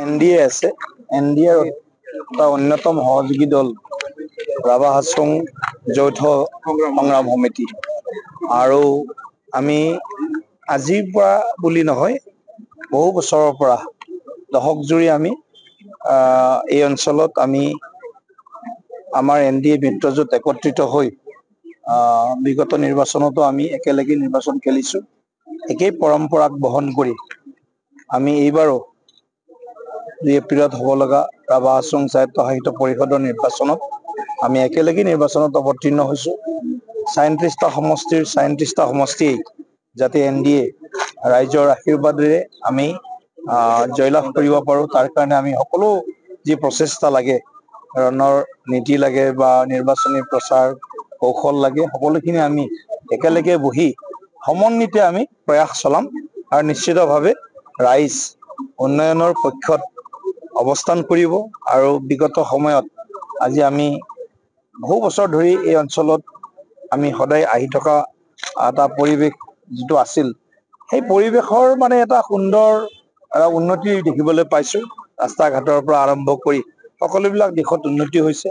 NDA আছে। এনডিএৰ এটা অন্যতম সহযোগী দল ৰাভা হাছং যৌথ সংগ্ৰাম সমিতি। আৰু আমি আজিৰ পৰা বুলি নহয়, বহু বছৰৰ পৰা দশক জুৰি আমি এই অঞ্চলত আমি আমাৰ এনডিএ মিত্ৰজোঁট একত্ৰিত হৈ বিগত নিৰ্বাচনতো আমি একেলগে নিৰ্বাচন খেলিছো। একেই পৰম্পৰাক বহন কৰি আমি এইবাৰো 2 এপ্ৰিলত হ'ব লগা ৰাভা হাছং স্বায়ত্তশাসিত পৰিষদৰ নিৰ্বাচনত আমি একেলগে নিৰ্বাচনত অৱতীৰ্ণ হৈছো। 37টা সমষ্টিৰ 37টা সমষ্টিয়ে যাতে এনডিএ ৰাইজৰ আশীৰ্বাদেৰে আমি জয়লাভ কৰিব পাৰো, তাৰ কাৰণে আমি সকলো যি প্ৰচেষ্টা লাগে, নীতি লাগে বা নিৰ্বাচনী প্ৰচাৰ কৌশল লাগে, সকলোখিনি আমি একেলগে বহি সমন্বিতে আমি প্ৰয়াস চলাম। আৰু নিশ্চিতভাৱে ৰাইজ উন্নয়নৰ পক্ষত অৱস্থান কৰিব। আৰু বিগত সময়ত আজি আমি বহু বছৰ ধৰি এই অঞ্চলত আমি সদায় আহি থকা এটা পৰিৱেশ যিটো আছিল, সেই পৰিৱেশৰ মানে এটা সুন্দৰ উন্নতি দেখিবলৈ পাইছো। ৰাস্তা ঘাটৰ পৰা আৰম্ভ কৰি সকলোবিলাক দিশত উন্নতি হৈছে।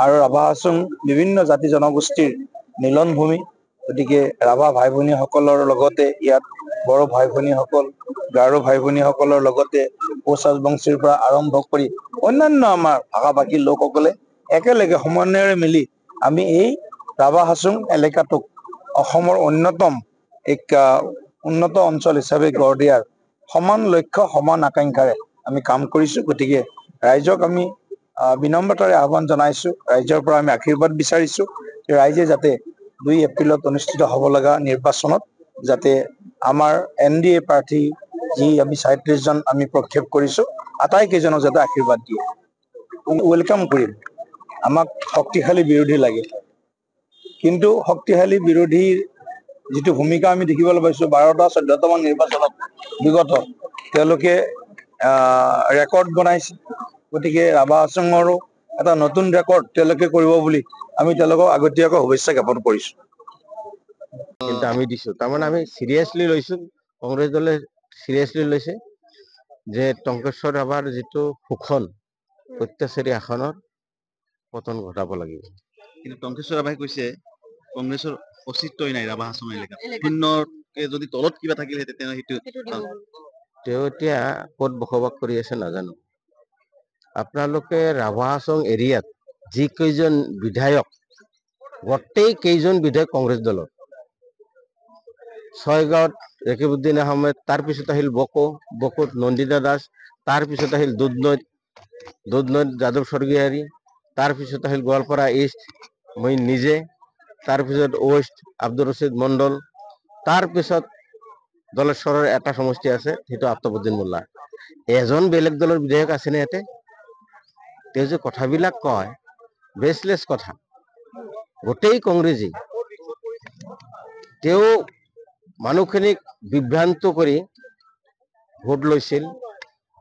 আৰু ৰাভা হাছং বিভিন্ন জাতি জনগোষ্ঠীৰ মিলন ভূমি। গতিকে ৰাভা ভাই ভনীসকলৰ লগতে ইয়াত বড়ো ভাই ভনীসকল, গাৰো ভাই ভনীসকলৰ লগতে কোচ ৰাজবংশীৰ পৰা আৰম্ভ কৰি অন্যান্য আমাৰ ভাষা ভাষী লোকসকলে একেলগে সমন্বয়েৰে মিলি আমি এই ৰাভা হাছং এলেকাটোক অসমৰ অন্যতম এক উন্নত অঞ্চল হিচাপে গঢ় দিয়াৰ সমান লক্ষ্য, সমান আকাংক্ষাৰে আমি কাম কৰিছো। গতিকে ৰাইজক আমি বিনম্ৰতাৰে আহ্বান জনাইছো, ৰাইজৰ পৰা আমি আশীৰ্বাদ বিচাৰিছো যে ৰাইজে যাতে 2 এপ্ৰিলত অনুষ্ঠিত হ'ব লগা নিৰ্বাচনত যাতে আমাৰ এনডিএ প্ৰাৰ্থী যি আমি 37 জন আমি প্ৰক্ষেপ কৰিছো, আটাইকেইজনক যাতে আশীৰ্বাদ দিয়ে। ৱেলকাম কৰিম। আমাক শক্তিশালী বিৰোধী লাগে, কিন্তু শক্তিশালী বিৰোধীৰ যিটো ভূমিকা আমি দেখিবলৈ পাইছো 12টা 14টা মান নিৰ্বাচনত বিগত তেওঁলোকে ৰেকৰ্ড বনাইছে। গতিকে ৰাভা হাছঙৰো এটা নতুন ৰেকৰ্ড তেওঁলোকে কৰিব বুলি আমি তেওঁলোকক আগতীয়াকৈ শুভেচ্ছা জ্ঞাপন কৰিছো। কিন্তু আমি দিছো, তাৰমানে আমি সিৰিয়াছলি লৈছো, কংগ্ৰেছ দলে সিৰিয়াছলি লৈছে যে টংকেশ্বৰ ৰাভাৰ যিটো শোষণ অত্যাচাৰী আসনৰ পতন ঘটাব লাগিব। কিন্তু টংকেশ্বৰ ৰাভাই কৈছে কংগ্ৰেছৰ অস্তিত্বই নাই ৰাভা হাছং এলেকাত, শূন্যকে যদি তলত কিবা থাকিলে তেতিয়া সেইটো তেওঁ এতিয়া ক'ত বসবাস কৰি আছে নাজানো। আপোনালোকে ৰাভা হাছং এৰিয়াত যি কেইজন বিধায়ক, গোটেই কেইজন বিধায়ক কংগ্ৰেছ দলৰ। ছয়গাঁৱত ৰকিবউদ্দিন আহমেদ, তাৰপিছত আহিল বকোত নন্দিতা দাস, তাৰপিছত আহিল দুধনৈত যাদৱ স্বৰ্গীয়াৰী, তাৰপিছত আহিল গোৱালপাৰা ইষ্ট মই নিজে, তাৰপিছত ৱেষ্ট আব্দুল ৰছিদ মণ্ডল, তাৰপিছত দলেশ্বৰৰ এটা সমষ্টি আছে, সেইটো আফতাবুদ্দিন মোল্লা। এজন বেলেগ দলৰ বিধায়ক আছেনে ইয়াতে? তেওঁ যে কথাবিলাক কয় বেচলেছ কথা, গোটেই কংগ্ৰেছী। তেওঁ মানুহখিনিক বিভ্ৰান্ত কৰি ভোট লৈছিল,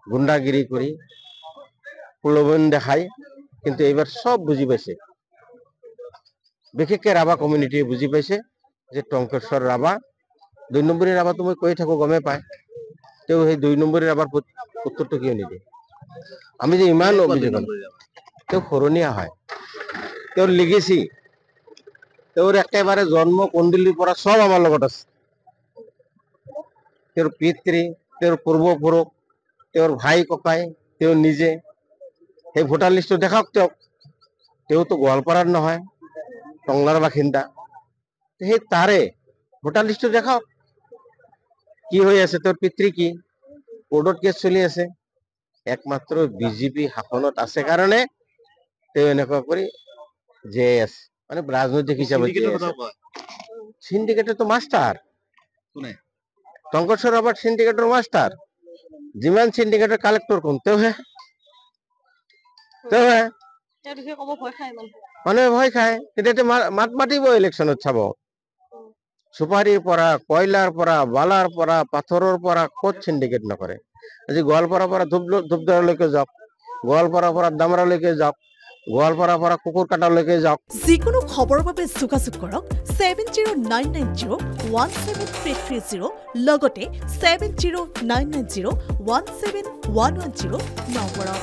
গুণ্ডাগিৰি কৰি, প্ৰলোভন দেখাই। কিন্তু এইবাৰ চব বুজি পাইছে, বিশেষকে ৰাভা কমিউনিটিয়ে বুজি পাইছে যে টংকেশ্বৰ ৰাভা 2 নম্বৰী ৰাভাটো মই কৈ থাকো, গমে পায়। তেওঁ সেই 2 নম্বৰী ৰাভাৰ উত্তৰটো কিয় নিদিয়ে? আমি যে ইমান অভিযোগ, তেওঁ শৰণীয়া হয়, তেওঁৰ লিগেচি, তেওঁৰ একেবাৰে জন্ম কুণ্ডলীৰ পৰা সব আমাৰ লগত আছে। তেওঁৰ পিতৃ, তেওঁৰ পূৰ্বপুৰুষ, তেওঁৰ ভাই ককাই, তেওঁ নিজে, সেই ভোটাৰ লিষ্টটো দেখাওক তেওঁতো গোৱালপাৰাৰ নহয়, টংলাৰ বাসিন্দা। সেই তাৰে ভোটাৰ লিষ্টটো দেখাওক, কি হৈ আছে, তেওঁৰ পিতৃ কি, কোৰ্টত কেছ চলি আছে। একমাত্ৰ বিজেপি শাসনত আছে কাৰণে তেওঁ এনেকুৱা কৰি জীয়াই আছে, মানে ৰাজনৈতিক হিচাপত সিন্ডিকেটৰটো মাষ্টাৰ। টংকেশ্বৰ ৰাভাৰ সিন্ডিকেটৰ মাষ্টাৰ। যিমান সিন্ডিকেটৰ কালেক্টৰ কোন? তেওঁহে। মানুহে ভয় খায়, তেতিয়া মাত মাতিব ইলেকশ্যনত চাব। সুপাৰীৰ পৰা, কয়লাৰ পৰা, বালাৰ পৰা, পাথৰৰ পৰা ক'ত সিন্ডিকেট নকৰে? আজি গোৱালপাৰাৰ পৰা ধূপধাৰালৈকে যাওক, গোৱালপাৰাৰ পৰা দামৰালৈকে যাওক, গোৱালপাৰাৰ পৰা কুকুৰকাটালৈকে যাওক। যিকোনো খবৰৰ বাবে যোগাযোগ কৰক 7099017330 লগতে 7099017110 নম্বৰত।